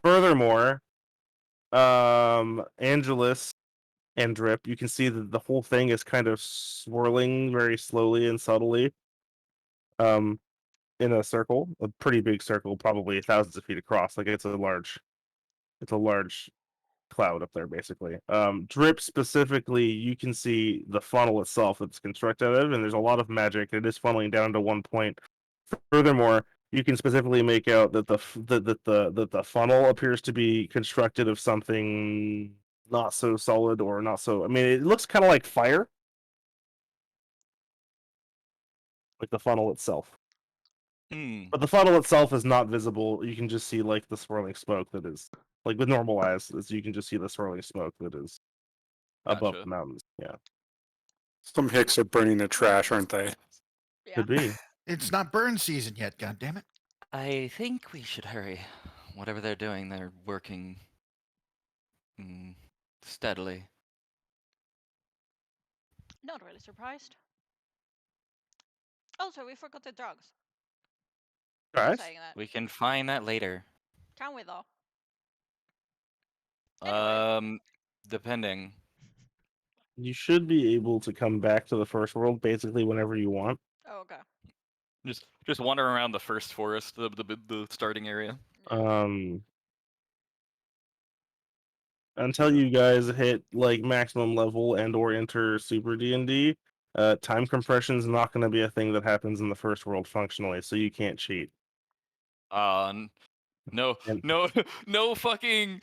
Furthermore, Angelus and Drip, you can see that the whole thing is kind of swirling very slowly and subtly. In a circle, a pretty big circle, probably thousands of feet across. Like it's a large cloud up there, basically. Drip specifically, you can see the funnel itself that's constructed out of, and there's a lot of magic. It is funneling down to one point. Furthermore, you can specifically make out that the funnel appears to be constructed of something not so solid or not so. I mean, it looks kind of like fire, like the funnel itself. But the funnel itself is not visible. You can just see like the swirling smoke that is like with normal eyes. You can just see the swirling smoke that is above Gotcha. the mountains. Yeah, Some hicks are burning the trash, aren't they? Yeah. could be. It's not burn season yet, goddammit. I think we should hurry. Whatever they're doing, they're working steadily. Not really surprised. Also, we forgot the drugs. Guys, Saying that. We can find that later. Can we though? Anyway. Depending. you should be able to come back to the first world basically whenever you want. Oh, okay. Just wander around the first forest, the starting area. Until you guys hit like maximum level and or enter Super D&D, time compression is not going to be a thing that happens in the first world functionally, so you can't cheat. No, And- no fucking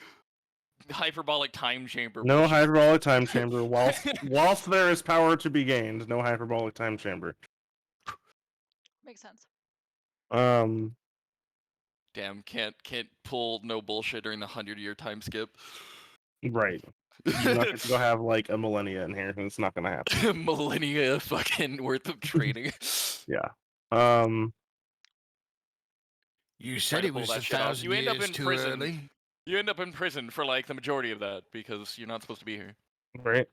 hyperbolic time chamber. No bullshit. hyperbolic time chamber. Whilst there is power to be gained, no hyperbolic time chamber. Makes sense. Damn, can't pull no bullshit during the 100-year time skip. Right. You're not going to go have like a millennia in here. It's not going to happen. Millennia fucking worth of training. Yeah. You Try said to it pull was that 1,000 shit off. You end up years in too prison. early. You end up in prison for like the majority of that because you're not supposed to be here. Right.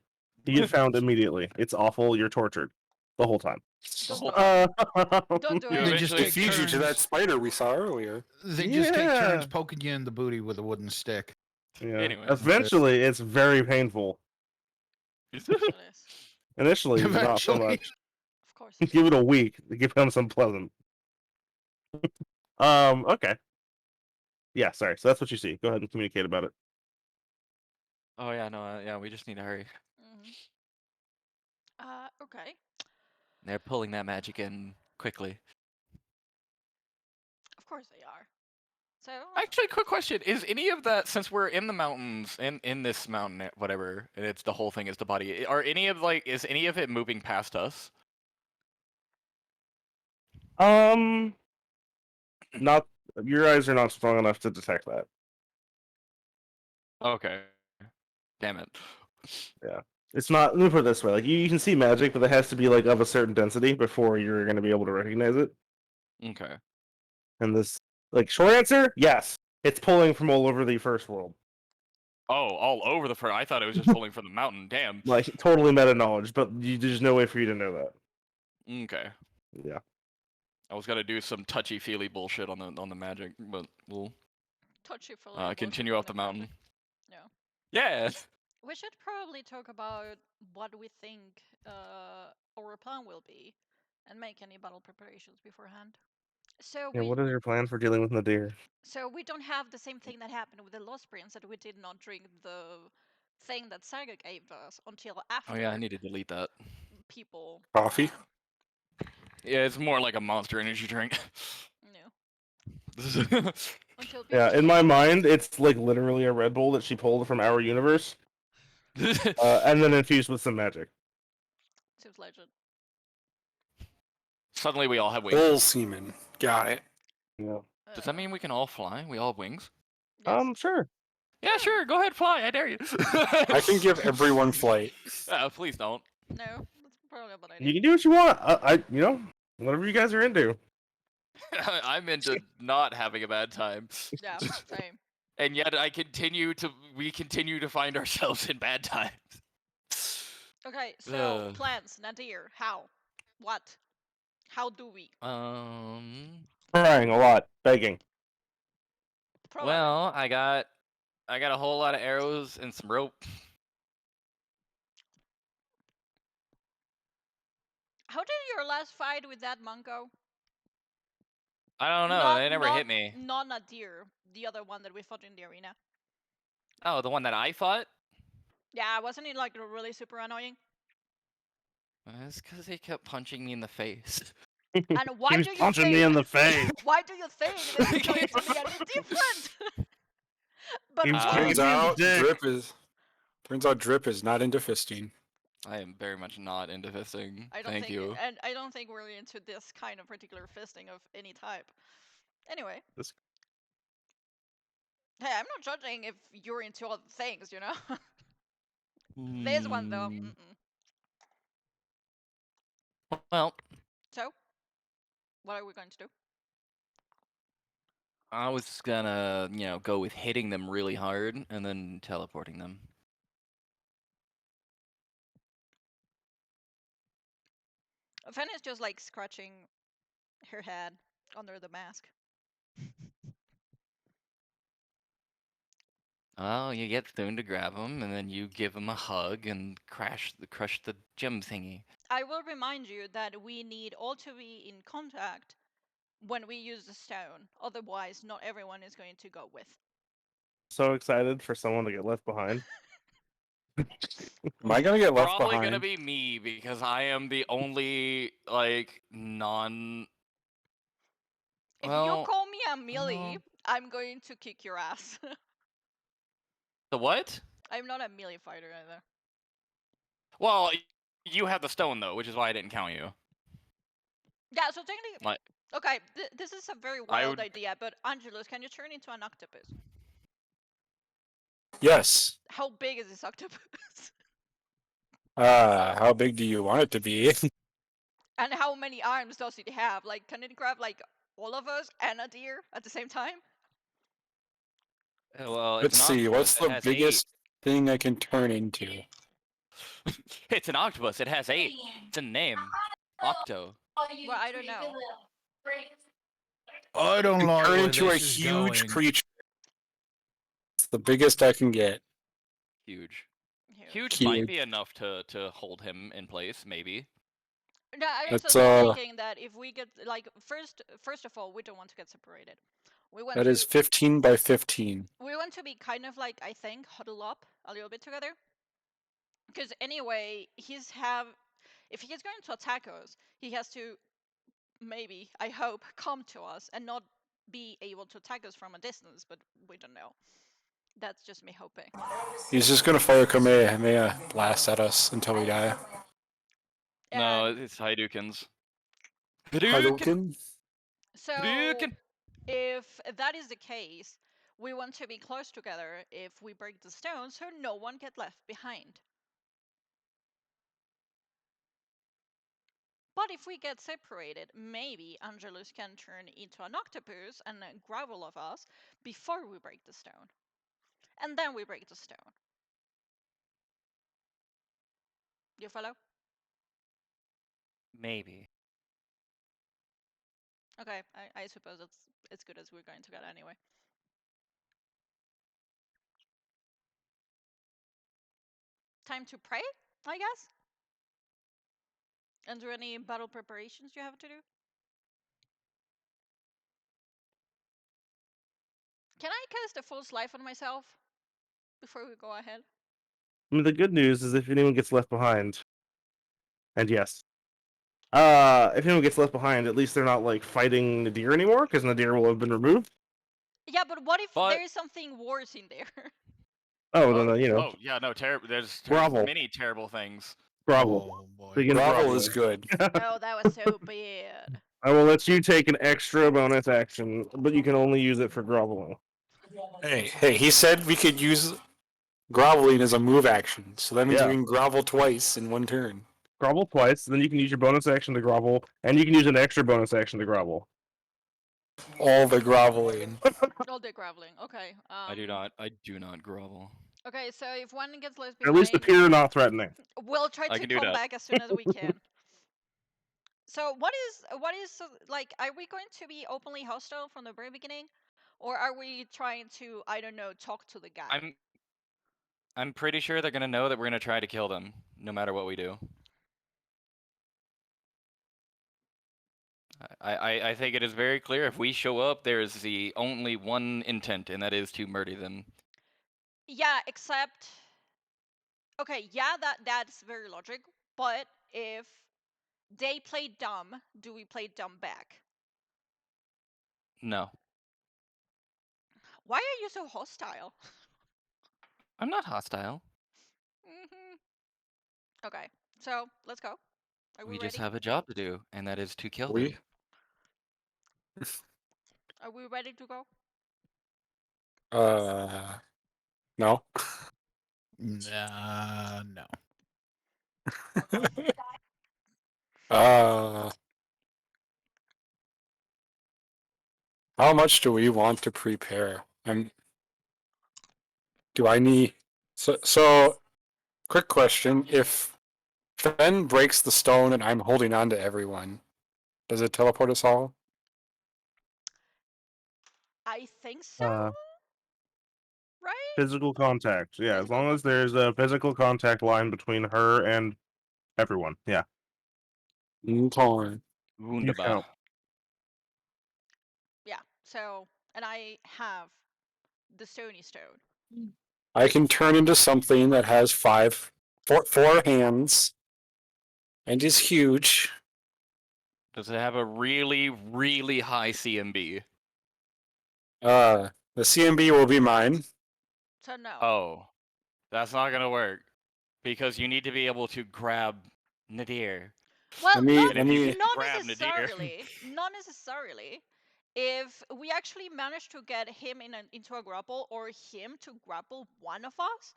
You get found immediately. It's awful. You're tortured the whole time. Don't do You it. They just eventually take Feed you to that turns. spider we saw earlier. They just take turns Yeah. poking you in the booty with a wooden stick. Yeah. Anyway. Eventually, it's very painful. It is. Initially, not so Eventually. much. Of course. Give it a week to becomes unpleasant. Okay. Yeah, sorry. So that's what you see. Go ahead and communicate about it. Oh yeah, no, yeah, we just need to hurry. Okay. They're pulling that magic in quickly. Of course they are. So. Actually, quick question: is any of that, since we're in the mountains, in this mountain, whatever, and it's the whole thing is the body? Are any of is any of it moving past us? Not your eyes are not strong enough to detect that. Okay. Damn it. Yeah. It's not. Let me put it this way: like you can see magic, but it has to be like of a certain density before you're going to be able to recognize it. Okay. And this, like, short answer, yes, it's pulling from all over the first world. Oh, all over the front. I thought it was just pulling from the mountain. Damn. Like totally meta knowledge, but there's no way for you to know that. Okay. Yeah. I was gonna do some touchy feely bullshit on the magic, but we'll Touchy for continue off the mountain. No. Yeah. We should probably talk about what we think our plan will be, and make any battle preparations beforehand. So Yeah. What is your plan for dealing with Nadir? So we don't have the same thing that happened with the Lost Prince, that we did not drink the thing that Saga gave us until after. Oh yeah, I need to delete that. People. Coffee? Yeah, it's more like a Monster Energy drink. No. Until Yeah, people in my mind, it's like literally a Red Bull that she pulled from our universe, and then infused with some magic. Seems legend. Suddenly we all have wings. Bull semen. Got it. Yeah. Does that mean we can all fly? We all have wings? Yes. Sure. Yeah, sure. Go ahead, fly. I dare you. I can give everyone flight. Please don't. No, that's probably a bad idea. You can do what you want. Whatever you guys are into. I'm into not having a bad time. Yeah, same. And yet we continue to find ourselves in bad times. Okay, so plans, Nadir, how? What? How do we? Crying a lot, begging. Probably. Well, I got a whole lot of arrows and some rope. How did your last fight with that monk go? I don't know. Not, They never not, hit me. Not a deer. The other one that we fought in the arena. Oh, the one that I fought? Yeah, wasn't it like really super annoying? It's because he kept punching me in the face. And why he was do you punching think? me in the face. Why do you think this is going to be any different? But He was why? Turns Give me the out dick. Drip is not into fisting. I am very much not into fisting. I don't Thank think, you. and I don't think we're into this kind of particular fisting of any type. Anyway. This- Hey, I'm not judging if you're into other things, you know. This one though. Hmm. Mm-mm. Well, So, what are we going to do? I was gonna, go with hitting them really hard and then teleporting them. Fen is just like scratching her head under the mask. Oh, you get Thune to grab him, and then you give him a hug and crush the gem thingy. I will remind you that we need all to be in contact when we use the stone. Otherwise, not everyone is going to go with. So excited for someone to get left behind. Am I gonna get left Probably behind? gonna be me because I am the only like non. If Well, you call me a melee, no. I'm going to kick your ass. The what? I'm not a melee fighter either. Well, you have the stone though, which is why I didn't count you. Yeah, so technically, Like, okay, this is a very I wild would- idea, but Angelus, can you turn into an octopus? Yes. How big is this octopus? How big do you want it to be? And how many arms does it have? Like, can it grab like all of us and a deer at the same time? well, Let's it's an see. What's octopus, it the has biggest thing I can turn into? 8. It's an octopus. It has 8. It's a name. Octo. Well, I don't know. I don't I can like turn where into a this is huge going. creature. It's the biggest I can get. Huge. Here. Huge might Huge. be enough to hold him in place, maybe. No, I was That's, also thinking that if we get like first of all, we don't want to get separated. We want That to is 15 by 15. we want to be kind of like, I think, huddle up a little bit together. Because anyway, if he's going to attack us, he has to maybe, I hope, come to us and not be able to attack us from a distance, but we don't know. That's just me hoping. He's just gonna fire Kamehameha blast at us until we die. No, And it's Hadoukens. Hadouken! Hadouken? so Hadouken! if that is the case, we want to be close together if we break the stone so no one get left behind. But if we get separated, maybe Angelus can turn into an octopus and grab all of us before we break the stone. And then we break the stone. You follow? Maybe. Okay, I suppose it's as good as we're going to get anyway. Time to pray, I guess? And do any battle preparations you have to do? Can I cast a false life on myself before we go ahead? I mean, the good news is if anyone gets left behind, and yes, if anyone gets left behind, at least they're not like fighting Nadir anymore, because Nadir will have been removed. Yeah, but what if But- there is something worse in there? Oh, no, you know, Oh, yeah, no, there's Grovel. many terrible things. grovel. Oh, boy. Begin Gravel is groveling. good. Oh, that was so bad. I will let you take an extra bonus action, but you can only use it for groveling. Hey, he said we could use groveling as a move action, so that means Yeah. we can grovel twice in one turn. Grovel twice, then you can use your bonus action to grovel, and you can use an extra bonus action to grovel. All the groveling. All day graveling. Okay. I do not grovel. Okay, so if one gets left At least behind, appear not threatening. we'll try I to can do come that. back as soon as we can. So what is like? Are we going to be openly hostile from the very beginning, Or are we trying to, I don't know, talk to the guy? I'm pretty sure they're gonna know that we're gonna try to kill them, no matter what we do. I think it is very clear if we show up, there is the only one intent, and that is to murder them. Yeah, except okay, yeah, that's very logical. But if they play dumb, do we play dumb back? No, Why are you so hostile? I'm not hostile. Hmm. Okay, so let's go. Are we We just ready? have a job to do, and that is to kill We them. Are we ready to go? no. No. uh, how much do we want to prepare? Do I need? So, quick question: if Fen breaks the stone and I'm holding on to everyone, does it teleport us all? I think so. Right? Physical contact. Yeah, as Physical long as there's a physical contact line between her and everyone. Yeah. Okay. Wunderbar. count. Yeah. So, and I have the stony stone. I can turn into something that has four hands, and is huge. Does it have a really, really high CMB? The CMB will be mine. So no. Oh, that's not gonna work because you need to be able to grab Nadir. Well, Let me- let me- not grab Nadir. necessarily. Not necessarily. If we actually manage to get him into a grapple, or him to grapple one of us,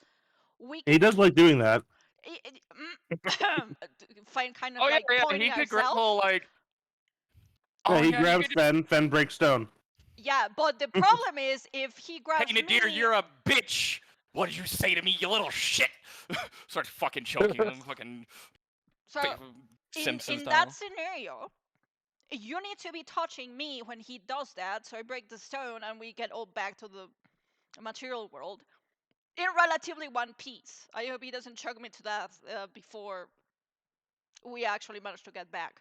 we He does like doing that. find kind of Oh yeah, like yeah. pointing He could ourselves. grapple like. Yeah, Oh he yeah, grabs you could... Fen. Fen breaks stone. Yeah, but the problem is if he grabs Hey Nadir, me. you're a bitch. What did you say to me, you little shit? Starts fucking choking him, fucking So Simpson in style. that scenario, you need to be touching me when he does that, so I break the stone and we get all back to the material world in relatively one piece. I hope he doesn't choke me to death before we actually manage to get back.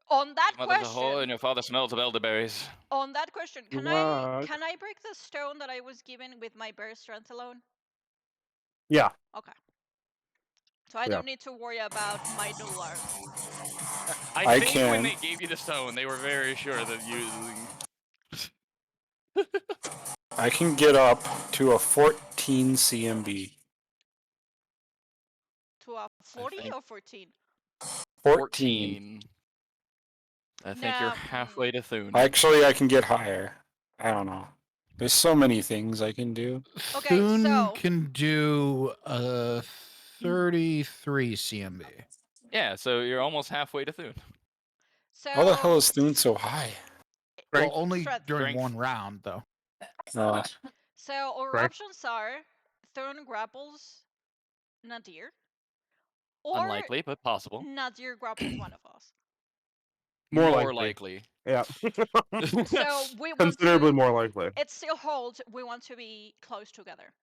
On that Your mother's a whore question, and your father smells of elderberries. on that question, can What? I break the stone that I was given with my bear strength alone? Yeah. Okay. So I Yeah. don't need to worry about my Nular. I think when can. they gave you the stone, they were very sure that you. I can get up to a 14 CMB. To a 40 think- or 14? 14. I think you're No, halfway to Thune. Actually, I can get higher. I don't know. There's so many things I can do. Okay, Thune so- can do 33 CMB. Yeah, so you're almost halfway to Thune. So How the hell is Thune so high? Well, Strength. only Strength. during Strength. one round, though. So our Right. options are Thune grapples Nadir, or Unlikely, but possible. Nadir grapples one of us. More likely. Yeah. So we want Considerably to. more likely. It still holds. We want to be close together.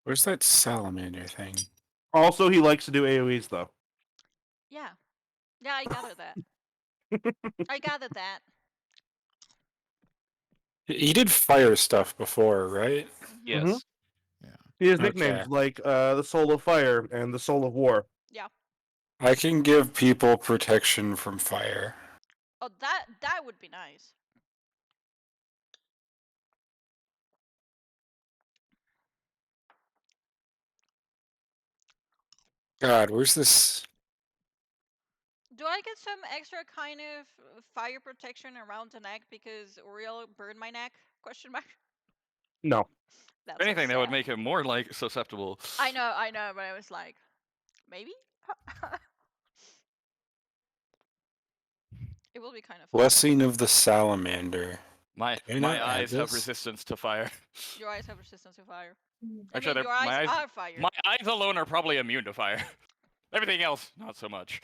Where's that salamander thing? Also, he likes to do AoEs though. Yeah, yeah, I gathered that. I gathered that. He did fire stuff before, right? Yes. Mhm. He has Okay. nicknames like the Soul of Fire and the Soul of War. I can give people protection from fire. Oh, that would be nice. God, where's this? Do I get some extra kind of fire protection around the neck because Uriel burned my neck? Question mark. No. That's If so anything, that would sad. make him more like susceptible. I know, but I was like, maybe. It will be kind of fun. Blessing of the salamander. My Can I add eyes have this? resistance to fire. Your eyes have resistance to fire. Actually, I mean, your eyes my eyes, are fire. my eyes alone are probably immune to fire. Everything else, not so much.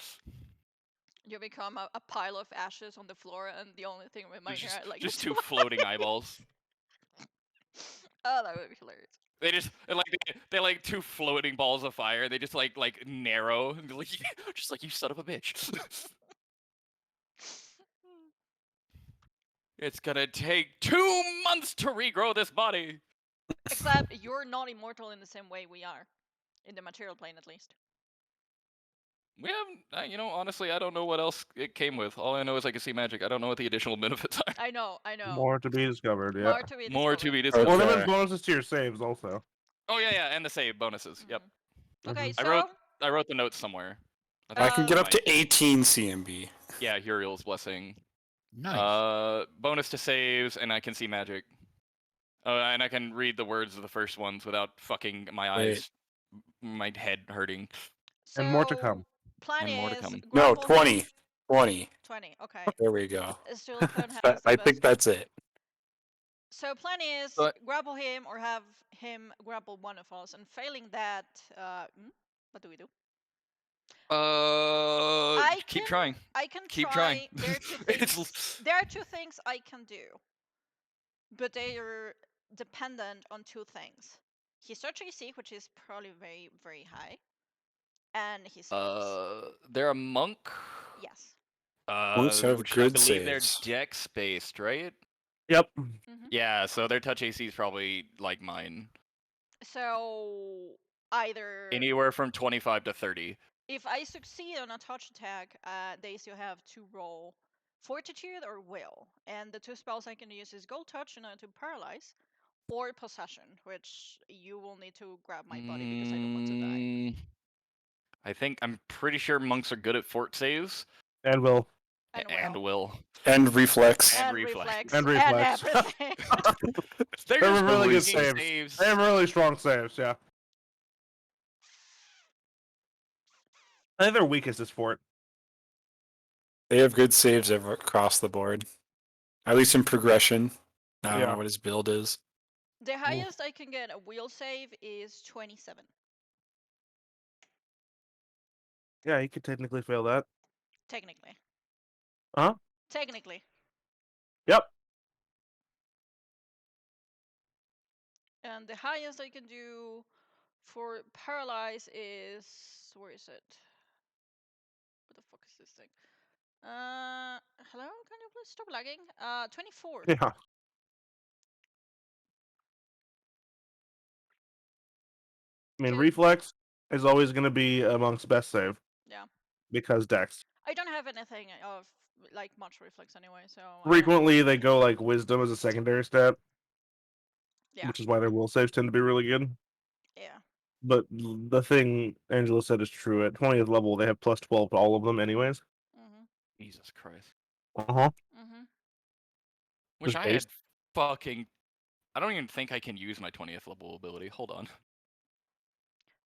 You become a pile of ashes on the floor, and the only thing remaining Just, are like just the two floating eyeballs. Oh, that would be hilarious. They just they like two floating balls of fire. They just like narrow, and like just like you son of a bitch. It's gonna take 2 months to regrow this body. Except you're not immortal in the same way we are, in the material plane at least. We have, you know, honestly, I don't know what else it came with. All I know is I can see magic. I don't know what the additional benefits are. I know. More to be discovered. Yeah. More to be More to be discovered. Well, discovered. there Okay. was bonuses to your saves also. Oh yeah, and the save bonuses. Yep. Mhm. Okay, Mhm. so I wrote the notes somewhere. I can get up think to 18 CMB. yeah, Uriel's blessing. Nice. Bonus to saves, and I can see magic. And I can read the words of the first ones without fucking my Wait. eyes, my head hurting. And more to come. Plan And more to is come. No, grapple 20. him- 20. 20. Okay. There we go. Still don't have That- the I best. think that's it. So plan is But- grapple him or have him grapple one of us, and failing that, what do we do? Keep trying. I can Keep try. trying. There are two It's things. There are two things I can do, but they are dependent on two things: his search AC, which is probably very, very high, and his saves. They're a monk. Yes. Monks have Which good I believe they're saves. dex based, right? Yep. Yeah, so their touch AC is probably like mine, So either anywhere from 25 to 30. if I succeed on a touch attack, they still have to roll Fortitude or Will, and the two spells I can use is Gold Touch in order to paralyze, or Possession, which you will need to grab my body because I don't want to die. I'm pretty sure monks are good at fort saves And will. And Will. will. And reflex. And And reflex. reflex. And And reflex. everything. They're They just were really good freaking saves. They have really strong saves, yeah. I think their weakest is fort. They have good saves across the board. At least in progression. I don't Yeah. know what his build is. The highest I can get a will save is 27. Yeah, he could technically fail that. Technically. Huh? Technically. Yep. And the highest I can do for paralyze is, where is it? What the fuck is this thing? Hello? Can you please stop lagging? 24. Yeah. I mean, Okay. reflex is always going to be amongst best save. Yeah. Because dex. I don't have anything of like much reflex anyway, so. Frequently, they go like wisdom as a secondary stat. Yeah. Which is why their will saves tend to be really good. Yeah. But the thing Angela said is true. At 20th level, they have plus 12 to all of them, anyways. Mhm. Jesus Christ. Uh-huh. Mhm. Wish Just I had based- fucking. I don't even think I can use my 20th level ability. Hold on.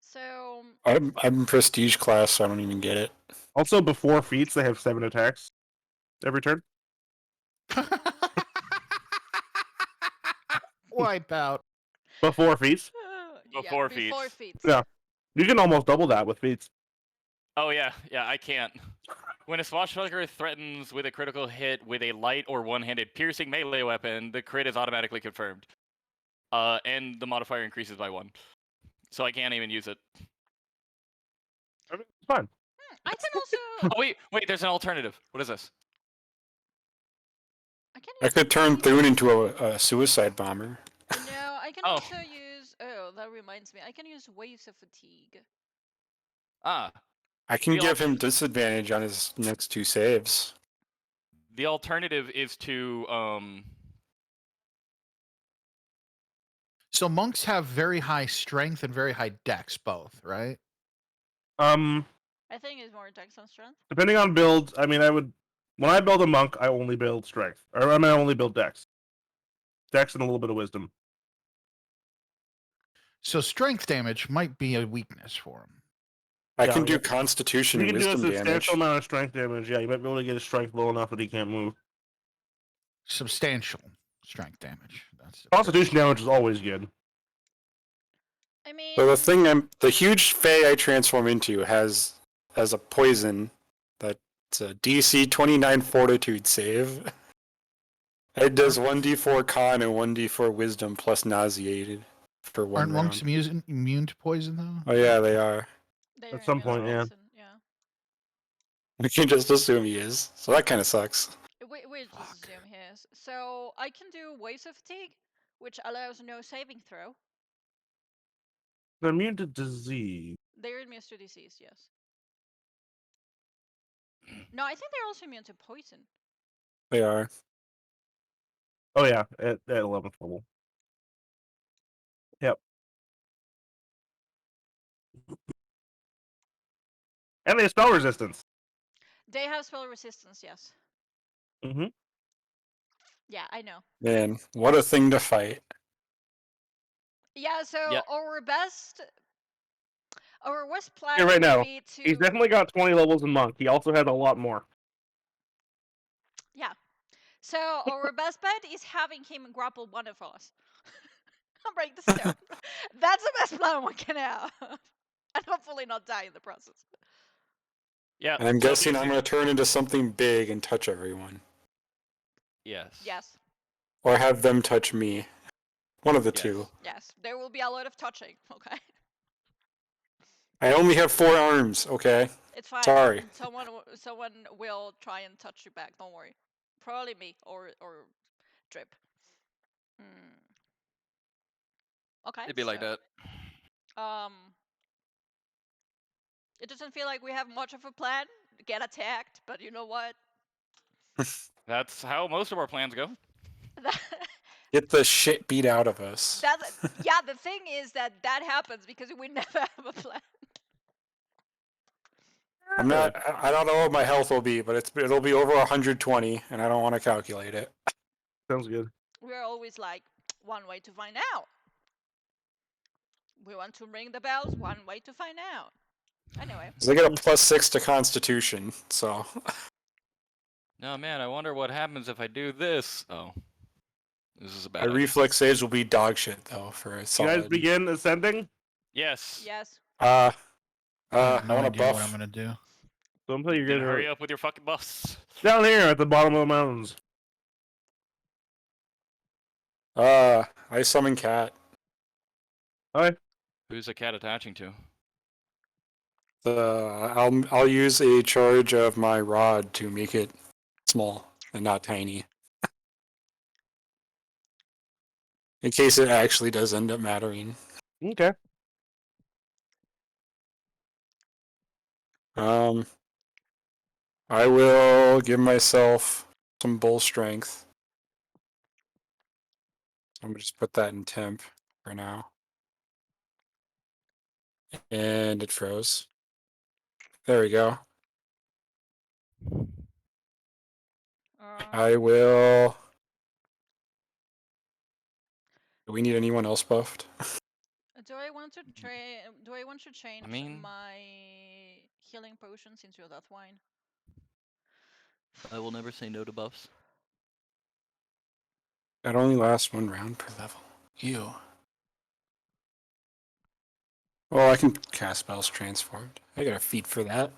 So. I'm prestige class, so I don't even get it. Also, before feats, they have 7 attacks every turn. Wipe out. Before feats. Before Before feats. feats. Yeah. You can almost double that with feats. Oh yeah, I can't. When a swashbuckler threatens with a critical hit with a light or one-handed piercing melee weapon, the crit is automatically confirmed. And the modifier increases by 1. So I can't even use it. I mean, it's fine. I can also. Oh wait, there's an alternative. What is this? I can. I could turn Thune into a suicide bomber. No, I can Oh. also use. Oh, that reminds me. I can use Waves of Fatigue. Ah, I can The give him disadvantage on his next 2 saves. the alternative is to So monks have very high strength and very high dex, both, right? I think it's more dex and strength. Depending on builds, I mean, when I build a monk, I only build strength. Or I mean, I only build dex. Dex and a little bit of wisdom. So strength damage might be a weakness for him. I Yeah, can do yeah. constitution You and can do a wisdom substantial damage. amount of strength damage. Yeah, you might be able to get his strength low enough that he can't move. Substantial strength damage. That's Constitution damage is always good. I mean. So the huge Fey I transform into has a poison that It's a DC 29 Fortitude save. It does 1d4 con and 1d4 wisdom plus nauseated for one Aren't monks round. immune to poison though? Oh yeah, they are. They At are some immune to point, yeah. poison, yeah. We can just assume he is. So that kind of sucks. We just Fuck. assume he is. So I can do Waves of Fatigue, which allows no saving throw. They're immune to disease. They're immune to disease, yes. No, I think they're also immune to poison. They are. Oh yeah, at 11th level. Yep. And they have spell resistance. They have spell resistance, yes. Mm-hmm. Yeah, I know. Man, what a thing to fight. Yeah, so Yeah. our best plan Yeah, right would now, be to He's definitely got 20 levels in monk. He also has a lot more. Yeah. So our best bet is having him grapple one of us. And break the stone. That's the best plan one can have. And hopefully not die in the process. Yeah. And I'm so guessing I'm basic- going to turn into something big and touch everyone. Yes. Yes. Or have them touch me. One of the Yes. two. Yes. There will be a lot of touching, okay? I only have 4 arms, okay? It's fine. Sorry. Someone will try and touch you back, don't worry. Probably me or Drip. Okay. It'd be like so, that. It doesn't feel like we have much of a plan. Get attacked, but you know what? That's how most of our plans go. Get the shit beat out of us. Yeah, the thing is that happens because we never have a plan. I'm not. I don't know what my health will be, but it'll be over 120, and I don't want to calculate it. Sounds good. We're always like, one way to find out. We want to ring the bells, one way to find out. Anyway. 'Cause I get a +6 to Constitution, so. No, man, I wonder what happens if I do this. Oh. This is a bad My idea. reflex saves will be dog shit though for a You solid. guys begin ascending. Yes. Yes. I I have no want a idea what I'm buff. gonna do. So until you're Then getting hurry up with your fucking buffs. down here at the bottom of the mountains. I summon cat. Who's the cat attaching to? I'll use a charge of my rod to make it small and not tiny. In case it actually does end up mattering. Okay. I will give myself some bull strength. I'm gonna just put that in temp for now. And it froze. There we go. I will. Do we need anyone else buffed? Do I want to change mean- my healing potion since you're that wine? I will never say no to buffs. That only lasts 1 round per level. Ew. Well, I can cast spells transformed. I got a feat for that.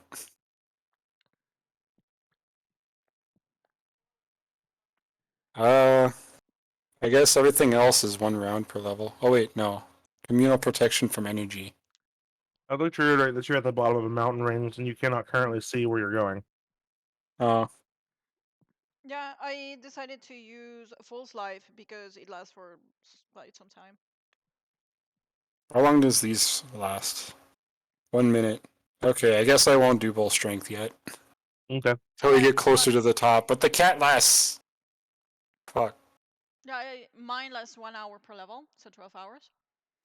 I guess everything else is 1 round per level. Oh wait, no. Communal protection from energy. I looked you're right that you're at the bottom of a mountain range and you cannot currently see where you're going. Yeah, I decided to use Fool's Life because it lasts for quite some time. How long does these last? 1 minute. Okay, I guess I won't do bull strength yet. Okay. Till we Okay, get closer to the top. But the cat lasts. Fuck. Yeah, mine lasts 1 hour per level, so 12 hours.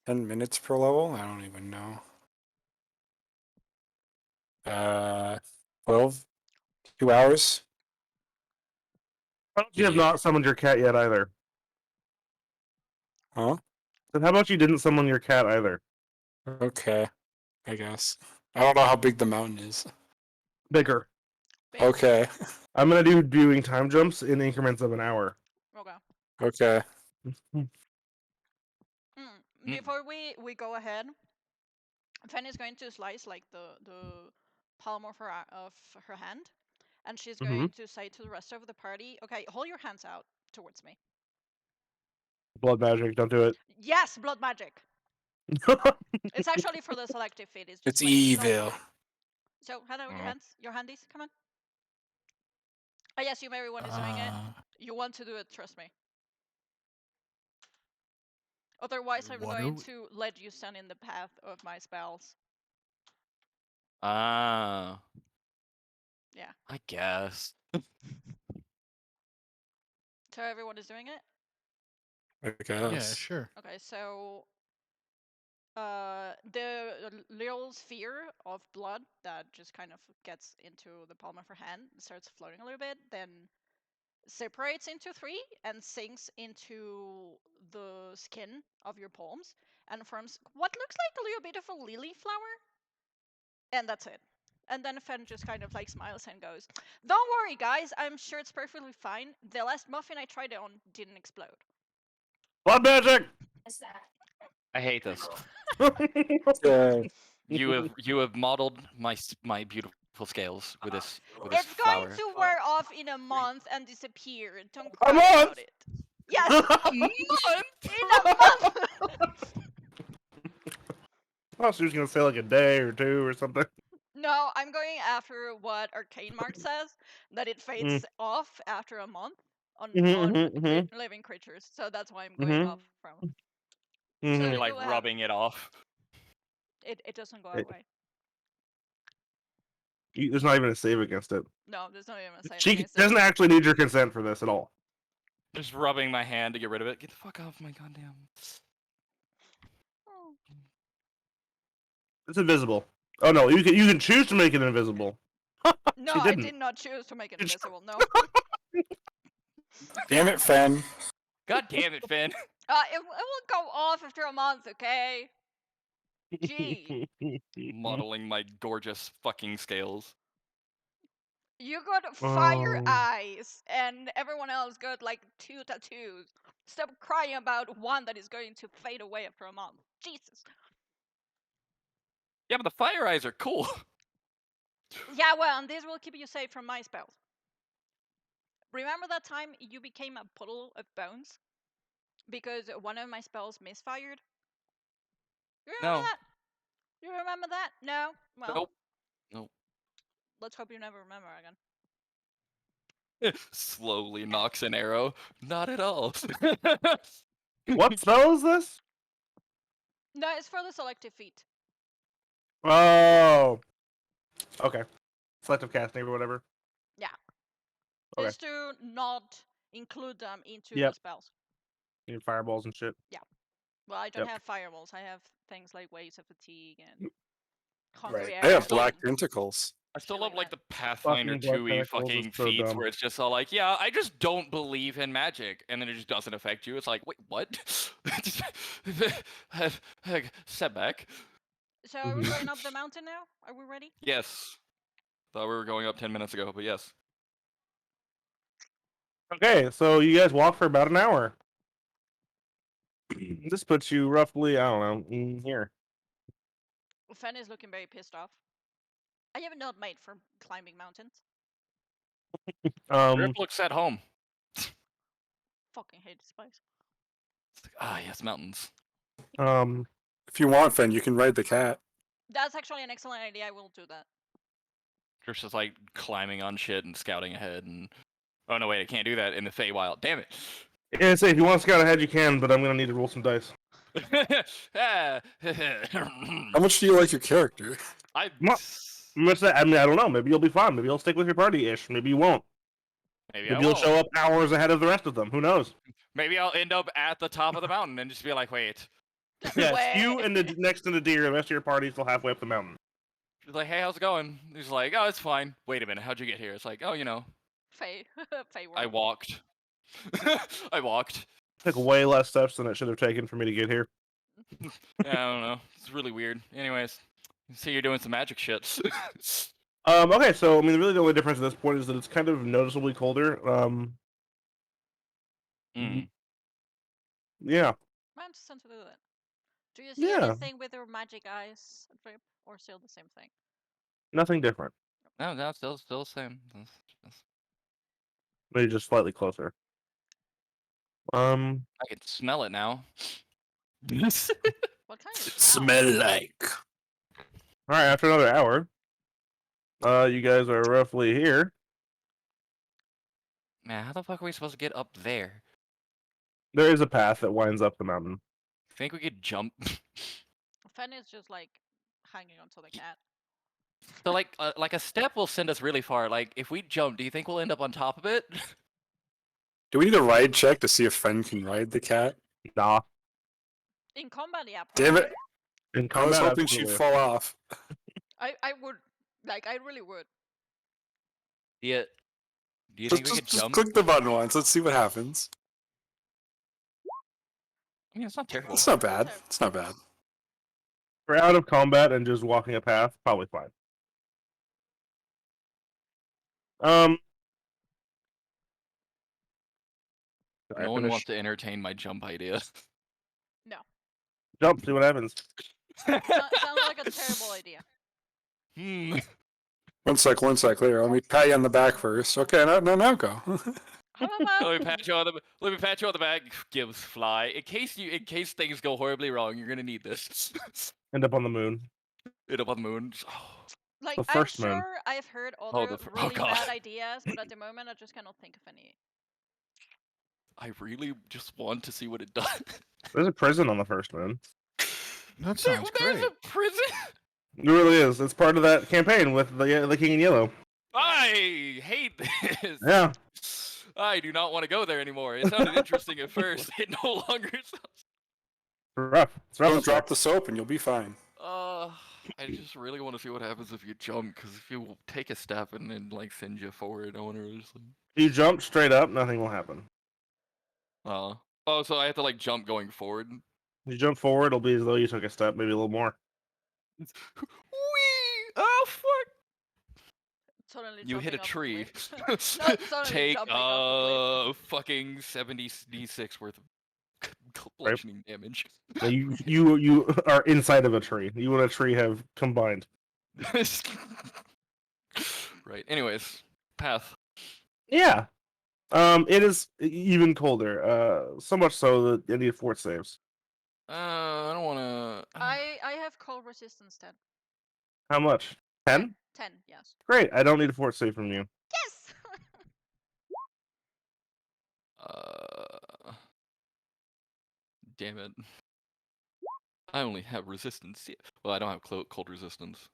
10 minutes per level? I don't even know. 12? 2 hours? How about you have not summoned your cat yet either? Huh? Then how about you didn't summon your cat either? Okay. I guess. I don't know how big the mountain is. Bigger. Big. Okay. I'm gonna do doing time jumps in increments of an hour. Okay. Okay. Before we go ahead, Fanny is going to slice like the palm of her hand, and she's Mhm. going to say to the rest of the party, "Okay, hold your hands out towards me." Blood magic, don't do it. Yes, blood magic. It's actually for the selective feat. It's just It's like, don't evil. worry. So, hand out your Oh. hands, your handies. Come on. I assume everyone is doing it. You want to do it, trust me. Otherwise, I'm What are going we- to let you stand in the path of my spells. Ah. Yeah. I guess. So everyone is doing it. I guess. Yeah, sure. Okay, so the little sphere of blood that just kind of gets into the palm of her hand starts floating a little bit, then separates into three and sinks into the skin of your palms and forms what looks like a little bit of a lily flower. And that's it. And then Fen just kind of like smiles and goes, "Don't worry, guys. I'm sure it's perfectly fine. The last muffin I tried it on didn't explode." Blood magic. I hate this. Yeah. You have modeled my beautiful scales with this It's flower. going to wear off in a month and disappear. Don't A cry month? about it. Yes, A month? in a month. Oh, she was gonna say like a day or two or something. No, I'm going after what Arcane Mark says, that it fades off after a month on living creatures. So that's why I'm going off from. So You're Mhm. like you'll have- rubbing it off. It doesn't go It- away. There's not even a save against it. No, there's not even a save She against it. doesn't actually need your consent for this at all. Just rubbing my hand to get rid of it. Get the fuck off my goddamn. Oh. It's invisible. Oh no, you can choose to make it invisible. No, She I didn't. did not choose to make it It's- invisible. No. Damn it, Fen. God damn it, Finn. It will go off after a month, okay? Gee. Modeling my gorgeous fucking scales. You got fire Oh. eyes, and everyone else got like 2 tattoos. Stop crying about one that is going to fade away after a month. Jesus. Yeah, but the fire eyes are cool. Yeah, well, and this will keep you safe from my spells. Remember that time you became a puddle of bones? Because one of my spells misfired? You remember No. that? You remember that? No? Well, Nope. Nope. let's hope you never remember again. Slowly knocks an arrow. Not at all. What spell is this? No, it's for the selective feat. Oh. Okay. Selective casting or whatever. Okay. Just to not include them into Yep. the spells. You need fireballs and shit. Well, I don't Yep. have fireballs. I have things like Waves of Fatigue and Hungry I have Arrow black and- tentacles. I still Shit love like like the Pathfinder Fucking blood 2e tentacles is fucking so feats dumb. where it's just all like, yeah, I just don't believe in magic, and then it just doesn't affect you. It's like, wait, what? Setback. So are we Mhm. going up the mountain now? Are we ready? Yes. Thought we were going up 10 minutes ago, but yes. Okay, so you guys walk for about an hour. This puts you roughly, I don't know, in here. Fen is looking very pissed off. I am not made for climbing mountains. Rip looks at home. Fucking hate this place. It's like, ah, yes, mountains. If you want, Fen, you can ride the cat. That's actually an excellent idea. I will do that. Trish is like climbing on shit and scouting ahead, and oh no, wait, I can't do that in the Feywild. Damn it. Yeah, say if you want to scout ahead, you can, but I'm gonna need to roll some dice. Ah, How much do you like your character? I What's that? I mean, I don't know. Maybe you'll be fine. Maybe you'll stick with your party-ish. Maybe you won't. maybe Maybe I you'll won't. show up hours ahead of the rest of them. Who knows? Maybe I'll end up at the top of the mountain and just be like, wait. Yes, you Wait. and the next to the deer. The rest of your party still halfway up the mountain. She's like, hey, how's it going? He's like, oh, it's fine. Wait a minute, how'd you get here? It's like, oh, you know, Fey. Fey I world. walked. I walked. Took way less steps than it should have taken for me to get here. Yeah, I don't know. It's really weird. Anyways, you see you're doing some magic shit. Okay, so I mean, really the only difference at this point is that it's kind of noticeably colder. Mm. Yeah. I'm just to do that. Do you see Yeah. anything with your magic eyes, Drip, or still the same thing? Nothing different. No, still the same. Maybe just slightly closer. I can smell it now. What kind of smell? like. All right. After another hour, you guys are roughly here. Man, how the fuck are we supposed to get up there? There is a path that winds up the mountain. Think we could jump? Fen is just like hanging onto the cat. So like a step will send us really far. Like if we jump, do you think we'll end up on top of it? Do we need a ride check to see if Fen can ride the cat? Nah. In combat, yeah. Damn Probably. it! In I was combat, hoping she'd absolutely. fall off. I would, like, I really would. Yeah. Do you think we could Just jump? click the button once. Let's see what happens. I mean, it's not terrible. It's not bad. It's not bad. For out of combat and just walking a path, probably fine. Did I No one finish? wants to entertain my jump idea. Jump, see what happens. Sounds like a terrible idea. Hmm. One sec. Here, let me pat you on the back first. Okay, now go. How about Let me pat you on the back. Gibbs fly. In case things go horribly wrong, you're gonna need this. End up on the moon. Hit up on the moon. Oh, like, the I'm first moon. sure I've heard Oh, other the really God. bad ideas, but at the moment I just cannot think of any. I really just want to see what it does. There's a prison on the first moon. That sounds There's great. a prison. It really is. It's part of that campaign with the King in Yellow. I hate this. Yeah. I do not want to go there anymore. It sounded interesting at first. It no longer sounds. Rough. It's rough. Don't up there. drop the soap and you'll be fine. I just really want to see what happens if you jump, because if you take a step and then like send you forward, I want to just. If you jump straight up, nothing will happen. Oh, so I have to like jump going forward. If you jump forward, it'll be as though you took a step, maybe a little more. Whee! Oh fuck! Suddenly You hit a jumping off tree. a cliff. Not suddenly Take jumping off fucking 70 d6 worth of bludgeoning damage. Now you are inside of a tree. You and a tree have combined. Right. Anyways, path. Yeah. It is even colder. So much so that I need fort saves. I don't want to. I have cold resistance 10. How much? 10? 10, yes. Great. I don't need a fort save from you. Yes! Damn it. I only have resistance. Well, I don't have cold resistance.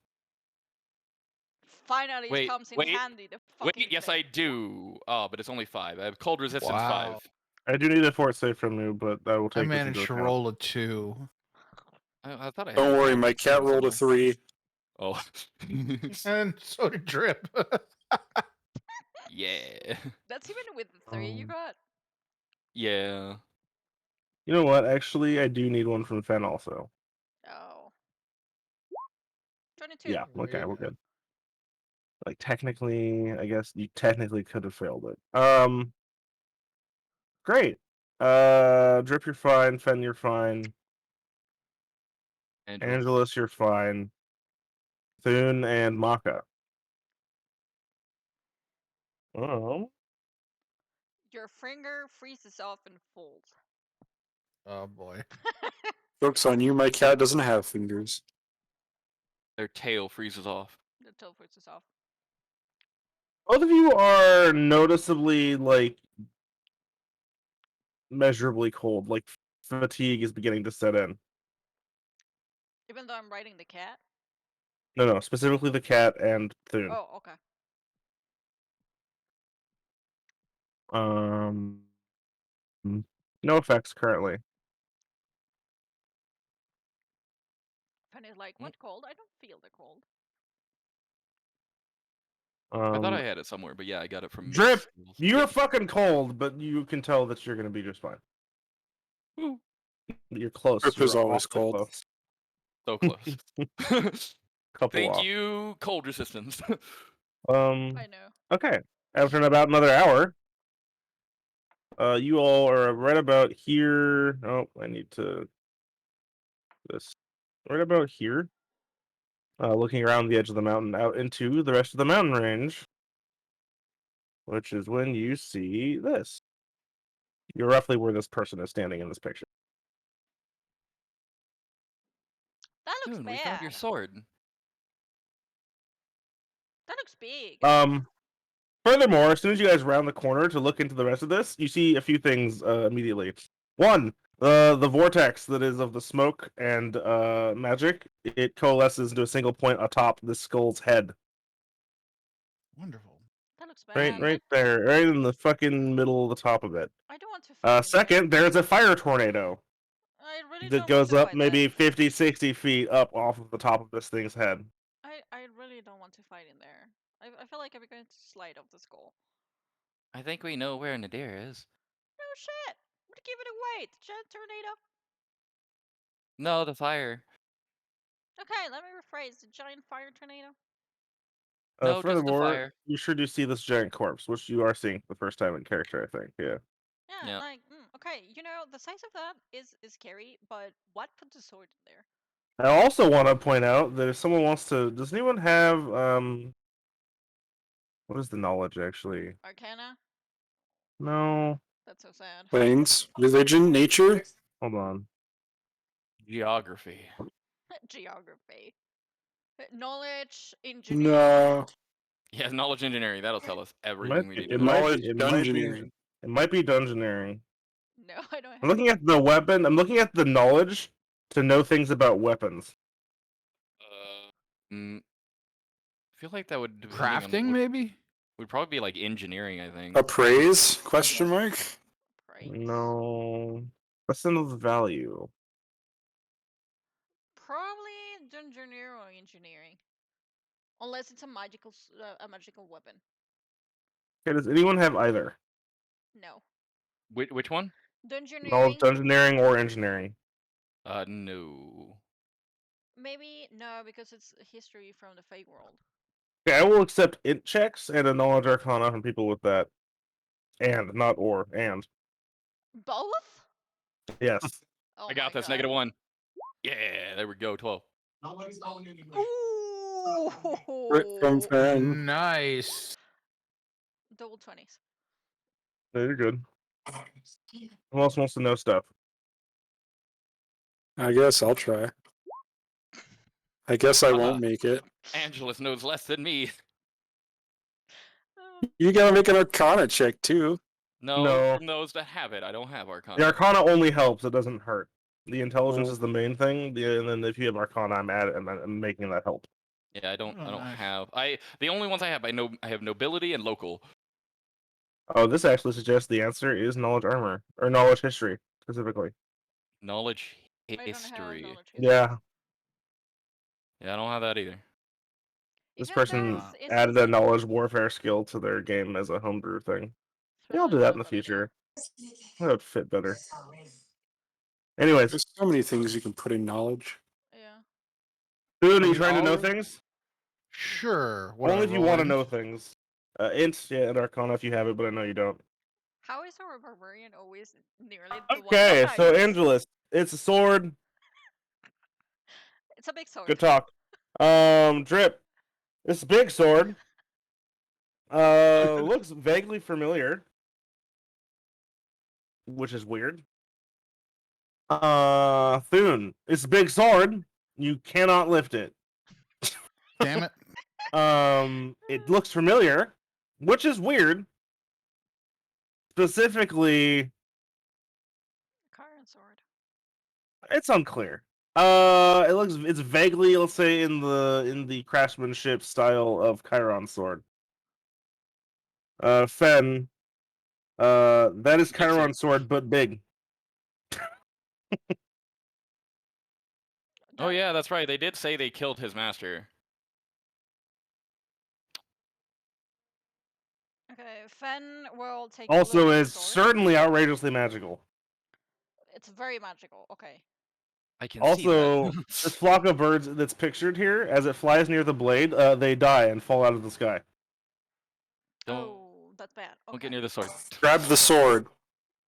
Finally Wait, it comes in wait, handy. The Wait, fucking yes, thing. I do. Oh, but it's only 5. I have cold resistance Wow. 5. I do need a fort save from you, but I will I take this managed into to account. roll a 2. I thought I had. Don't worry, my cat resistance rolled a somewhere. 3. Oh. And so did Drip. Yeah. That's even with the 3 you got. Yeah. You know what? Actually, I do need one from Fen also. Oh. 22. Yeah. Okay, we're good. Like technically, I guess you technically could have failed it. Great. Drip, you're fine. Fen, you're fine. Angelus, you're fine. Thune and Maka. Oh. Your finger freezes off and folds. Oh boy. Joke's on you, my cat doesn't have fingers. Their tail freezes off. The tail freezes off. Both of you are noticeably like measurably cold. Like fatigue is beginning to set in. Even though I'm riding the cat? No, specifically the cat and Thune. Oh, okay. No effects currently. Penny's like, what cold? I don't feel the cold. I thought I had it somewhere, but yeah, I got it from Drip, Skills. you're fucking cold, but you can tell that you're gonna be just fine. Woo. You're close. Drip is You're always awfully cold. close. So close. Couple Thank off. you, cold resistance. I know. Okay. After about another hour, you all are right about here. Oh, I need to this right about here. looking around the edge of the mountain out into the rest of the mountain range, which is when you see this. You're roughly where this person is standing in this picture. That looks Dude, we found your bad. sword. That looks big. Furthermore, as soon as you guys round the corner to look into the rest of this, you see a few things immediately. One, the vortex that is of the smoke and magic, it coalesces into a single point atop the skull's head. Wonderful. That looks Right, bad. right there, right in the fucking middle of the top of it. I don't want to fight in there. Second, there's a fire tornado I really that don't goes want to up fight maybe there. 50, 60 feet up off of the top of this thing's head. I really don't want to fight in there. I feel like I'm going to slide off the skull. I think we know where Nadir is. No shit! Would give it away. The giant tornado. No, the fire. Okay, let me rephrase. The giant fire tornado. No, just the Furthermore, fire. you sure do see this giant corpse, which you are seeing for the first time in character, I think. Yeah. Yeah, Yeah. like okay, you know the size of that is scary, but what put the sword in there? I also want to point out that if someone wants to, does anyone have what is the knowledge actually? Arcana. No, That's so sad. Planes, religion, nature. hold on. Geography. Geography. Knowledge, engineering. No. Yeah, knowledge engineering. That'll tell us everything we need to It know. might Knowledge be, it might be, dungeoneering. it might be dungeoneering. No, I don't have. I'm looking at the weapon. I'm looking at the knowledge to know things about weapons. I feel like that would depending on Crafting, what- maybe? would probably be like engineering. I think. Appraise? Question mark. Praise. No, lesson of value. Probably dungeoneer or engineering, unless it's a magical weapon. Okay, does anyone have either No. Which one? knowledge, Dungeoneering. dungeoneering, or engineering? No. Maybe no, because it's history from the Fey world. Okay, I will accept int checks and a knowledge arcana from people with that. And not or and. Both? Yes. Oh I got my this. God. -1. Yeah, there we go. 12. Ooh. From fan. Nice. Double 20s. No, you're good. Who else wants to know stuff? I guess I'll try. I guess I won't make it. Angelus knows less than me. You gotta make an Arcana check too. No, No. from those that have it. I don't have Arcana. The arcana only helps; it doesn't hurt. The intelligence Oh. is the main thing, and then if you have arcana, I'm at it, and I'm making that help. Yeah, I don't Oh, nice. have. The only ones I have, I have nobility and local. Oh, this actually suggests the answer is knowledge armor or knowledge history specifically. Knowledge I don't have history. knowledge history. Yeah, Yeah, I don't have that either. this Even person though it's added a knowledge warfare skill to their game as a homebrew thing. Yeah, I'll do that in the future. That would fit better. Anyways, There's so many things you can put in knowledge. Yeah. Boone, are you trying to know Knowledge- things? Sure. What, Only I if you roll want to in? know things. Int, yeah, and arcana if you have it, but I know you don't. How is our barbarian always nearly the one Okay, behind so us? Angelus, it's a sword. It's a big sword. Good talk. Drip, it's a big sword. Looks vaguely familiar, which is weird. Thune, it's a big sword. You cannot lift it. Damn it. It looks familiar, which is weird. Specifically, Chiron sword. it's unclear. It's vaguely, let's say, in the craftsmanship style of Chiron sword. Fen, that is Chiron sword, but big. Oh That- yeah, that's right. They did say they killed his master. Okay, Fen will take. a Also, look at the is sword. certainly outrageously magical. It's very magical. Okay. I can Also, see this flock of birds that's pictured here, as it flies near the blade, they die and fall out of the sky. Don't Oh, that's bad. Okay. don't get near the sword. Grab the sword.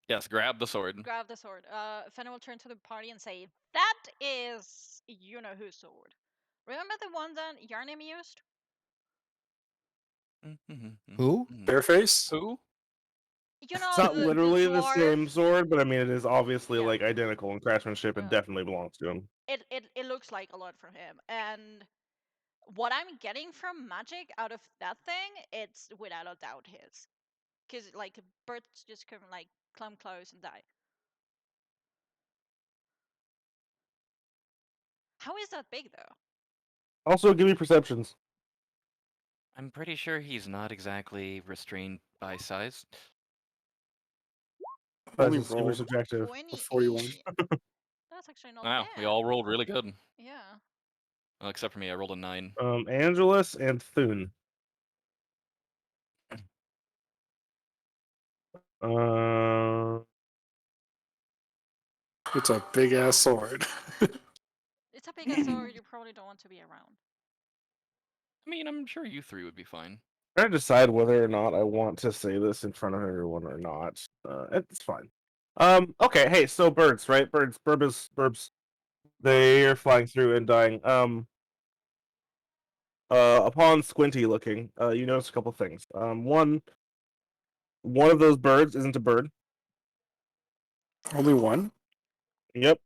Yes, grab the sword. Grab the sword. Fen will turn to the party and say, "That is you know whose sword." Remember the one that Yarnim used? Who? Bareface? Who? You know, It's not the literally the dwarf. same sword, but I mean, it is obviously Yeah. like identical in craftsmanship and Yeah. definitely belongs to him. It looks like a lot from him, and what I'm getting from magic out of that thing, it's without a doubt his. Because like birds just come like climb close and die. How is that big though? Also, give me perceptions. I'm pretty sure he's not exactly restrained by size. Only That's super rolled subjective. 41. 28. That's actually not Wow, bad. we all rolled really good. Yeah. Well, except for me, I rolled a 9. Angelus and Thune. Uh, It's a big ass sword. It's a big ass sword you probably don't want to be around. I mean, I'm sure you 3 would be fine. trying to decide whether or not I want to say this in front of everyone or not. It's fine. Okay, hey, so birds, right? Birds, burbs. They are flying through and dying. Upon squinty looking, you notice a couple things. One of those birds isn't a bird. Only one? Yep.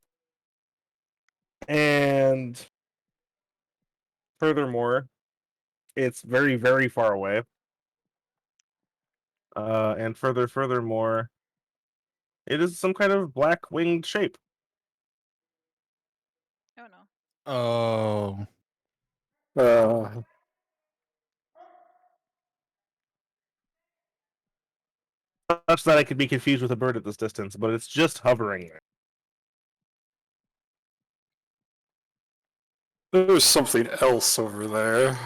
And furthermore, it's very, very far away. And furthermore, it is some kind of black winged shape. Oh no. Oh. Such that I could be confused with a bird at this distance, but it's just hovering there. There's something else over there.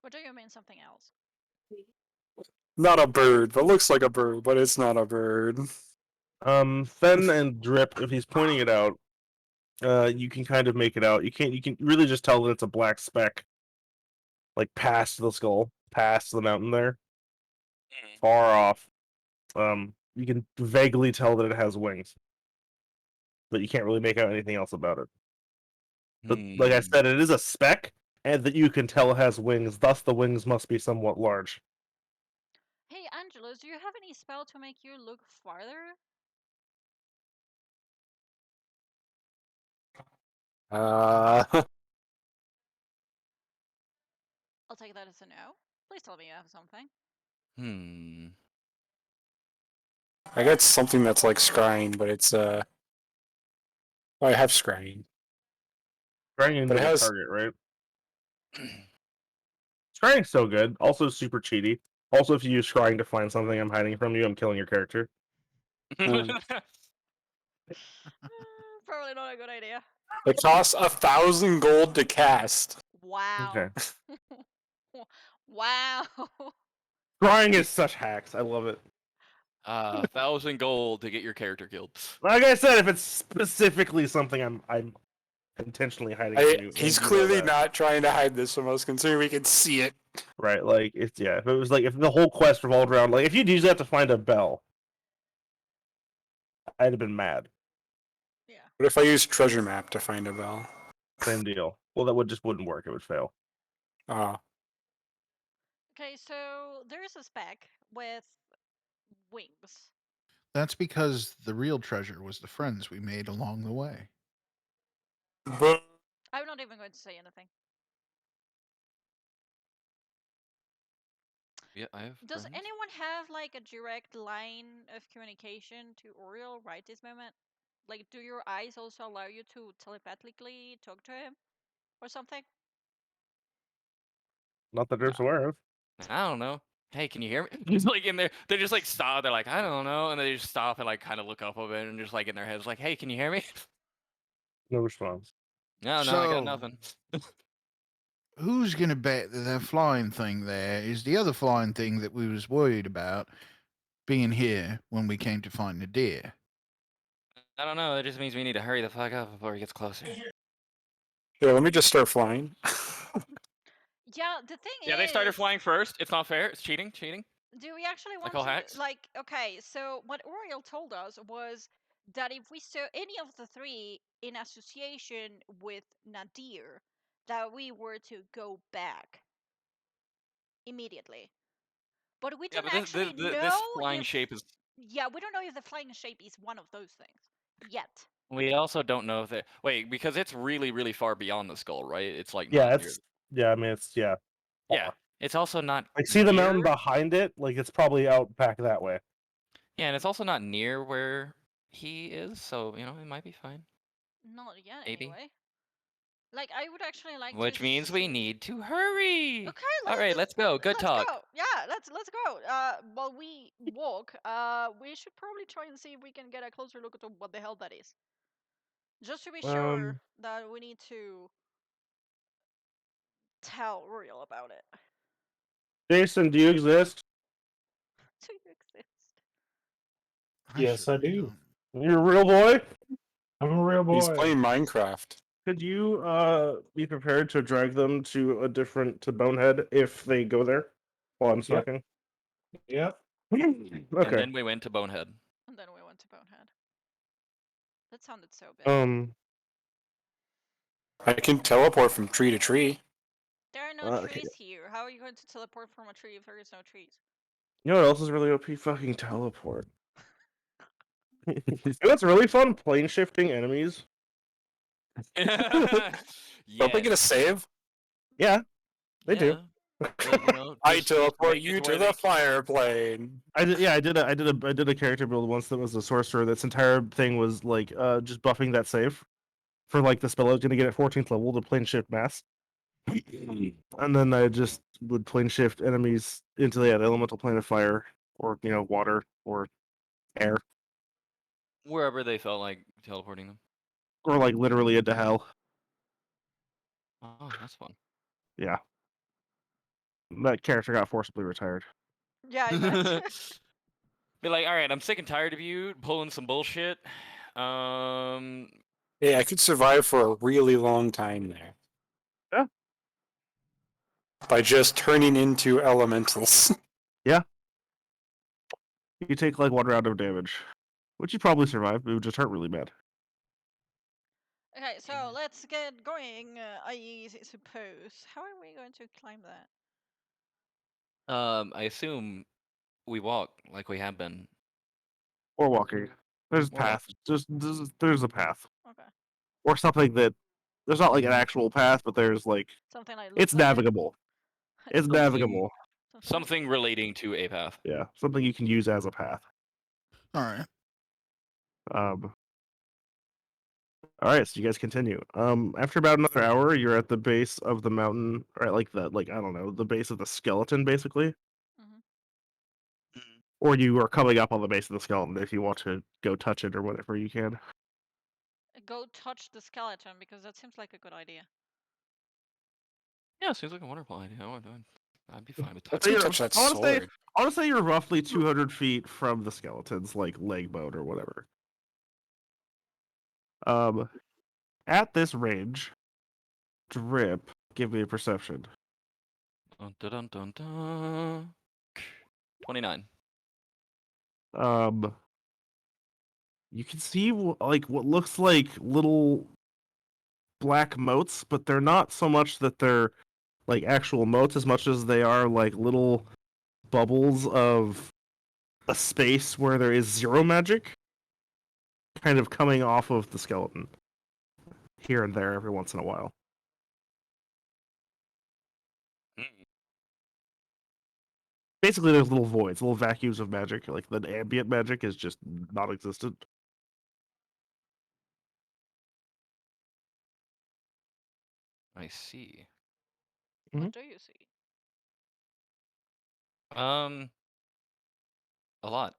What do you mean something else? Not a bird, but looks like a bird, but it's not a bird. Fen and Drip, if he's pointing it out, you can kind of make it out. You can really just tell that it's a black speck, like past the skull, past the mountain there, far off. You can vaguely tell that it has wings, but you can't really make out anything else about it. But like I said, it is a speck, and that you can tell has wings. Thus, the wings must be somewhat large. Hey Angelus, do you have any spell to make you look farther? I'll take that as a no. Please tell me you have something. I got something that's like scrying, but it's oh, I have scrying. Scrying But it is a has- target, right? Scrying's so good. Also super cheaty. Also, if you use scrying to find something I'm hiding from you, I'm killing your character. Probably not a good idea. It costs 1,000 gold to cast. Wow. Okay. Wow. Scrying is such hacks. I love it. 1,000 gold to get your character killed. Like I said, if it's specifically something I'm intentionally hiding from you, He's you know clearly that. not trying to hide this from us, considering we can see it. Right, like it's yeah. If it was like if the whole quest revolved around like if you'd use that to find a bell, I'd have been mad. Yeah. What if I use treasure map to find a bell? Same deal. Well, that wouldn't work. It would fail. Okay, so there's a speck with wings. That's because the real treasure was the friends we made along the way. But I'm not even going to say anything. Yeah, I have. Does friends. anyone have like a direct line of communication to Oriel right this moment? Like, do your eyes also allow you to telepathically talk to him or something? Not that Dirk's aware of. I don't know. Hey, can you hear me? Just like in there, they just like stop. They're like, I don't know, and they just stop and like kind of look up a bit and just like in their heads, like, hey, can you hear me? No response. No, I So- got nothing. Who's gonna bet that that flying thing there is the other flying thing that we was worried about being here when we came to find the deer? I don't know. It just means we need to hurry the fuck up before he gets closer. yeah, let me just start flying. Yeah, the thing is. Yeah, they started flying first. It's not fair. It's cheating. Cheating. Do we actually want all to hacks? like? Okay, so what Oriel told us was that if we saw any of the three in association with Nadir, that we were to go back immediately. But we Yeah, don't but actually this know flying if shape is. yeah, we don't know if the flying shape is one of those things yet. We also don't know if it. Wait, because it's really, really far beyond the skull, right? It's like Yeah, not near. it's yeah. I mean, it's yeah. Yeah, far. it's also not. Like, see the mountain near- behind it? Like, it's probably out back that way. Yeah, and it's also not near where he is, so you know it might be fine. Not yet, Maybe. anyway. Like, I would actually like Which to means we see- need to hurry. Okay, All right, let's go. Good let's talk. go. Yeah, let's go. While we walk, we should probably try and see if we can get a closer look at what the hell that is. Just to be sure that we need to tell Royal about it. Jason, do you exist? Do you exist? Yes, I certainly do. don't. You're a real boy? I'm a real boy. He's playing Minecraft. Could you be prepared to drag them to Bonehead if they go there while I'm Yep. talking? Yep. And Okay. then we went to Bonehead. And then we went to Bonehead. That sounded so big. I can teleport from tree to tree. There are no okay. trees here. How are you going to teleport from a tree if there is no trees? You know what else is really OP? Fucking teleport. You know what's really fun? Plane shifting enemies. Don't they get a save? Yeah, they do. But, you know, I just teleport make it you where to they- the fire plane. I did a character build once that was a sorcerer. That's entire thing was like just buffing that save for like the spell I was gonna get at 14th level to plane shift mass. And then I just would plane shift enemies into the elemental plane of fire, or water, or air, wherever they felt like teleporting them. or like literally into hell. Oh, that's fun. Yeah, that character got forcibly retired. Yeah, I bet. Be like, all right, I'm sick and tired of you pulling some bullshit. Hey, I could survive for a really long time there. Yeah. By just turning into elementals. You take like 1 round of damage, which you probably survive. It would just hurt really bad. Okay, so let's get going, I suppose. How are we going to climb that? I assume we walk like we have been. Or walking. There's a Or path. There's a path, Okay. or something that there's not like an actual path, but there's like Something like it's looks like it. navigable. It's Something- navigable. Something relating to a path. Yeah, something you can use as a path. All right. All right, so you guys continue. After about another hour, you're at the base of the mountain, or at I don't know, the base of the skeleton, basically. Mhm. Or you are coming up on the base of the skeleton. If you want to go touch it or whatever, you can. Go touch the skeleton because that seems like a good idea. Yeah, seems like a wonderful idea. I'd be fine with Let's that. go Yeah, touch that I wanna say- sword. I want to say you're roughly 200 feet from the skeleton's like leg bone or whatever. At this range, Drip, give me a perception. Dun, dun, dun, dun, dun. 29. You can see like what looks like little black motes, but they're not so much that they're like actual motes as much as they are like little bubbles of a space where there is zero magic kind of coming off of the skeleton here and there every once in a while. Basically, there's little voids, little vacuums of magic. Like the ambient magic is just non-existent. I see. Mhm. What do you see? A lot.